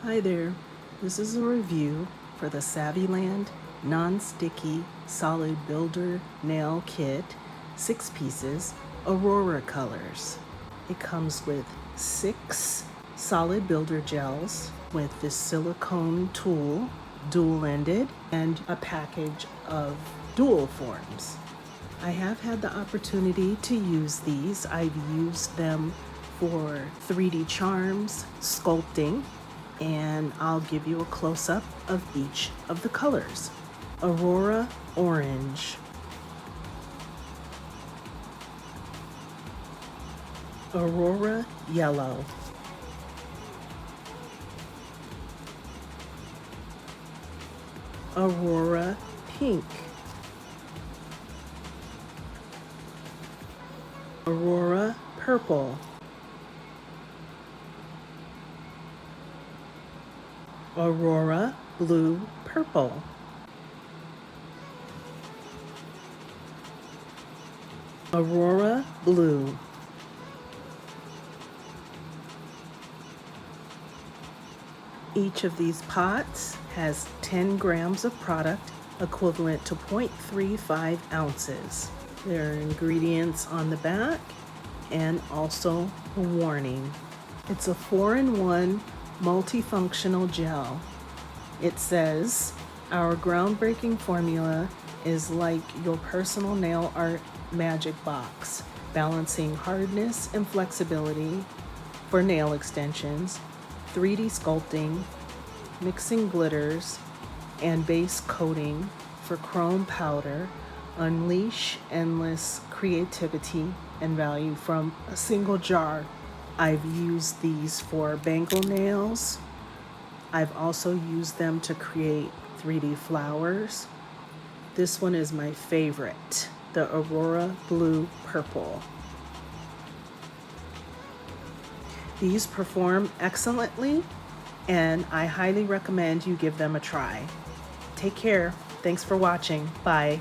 Hi there, this is a review for the saviland non-sticky solid builder nail kit, 6 pieces, Aurora colors. It comes with 6 solid builder gels with this silicone tool, dual-ended, and a package of dual forms. I have had the opportunity to use these. I've used them for 3D charms, sculpting, and I'll give you a close-up of each of the colors. Aurora orange, Aurora yellow, Aurora pink, Aurora purple, Aurora blue purple, Aurora blue, each of these pots has 10 grams of product equivalent to 0.35 ounces. There are ingredients on the back and also a warning. It's a 4-in-1 multifunctional gel. It says, our groundbreaking formula is like your personal nail art magic box, balancing hardness and flexibility for nail extensions, 3D sculpting, mixing glitters, and base coating for chrome powder. Unleash endless creativity and value from a single jar. I've used these for bangle nails. I've also used them to create 3D flowers. This one is my favorite, the Aurora Blue Purple. These perform excellently, and I highly recommend you give them a try. Take care. Thanks for watching. Bye.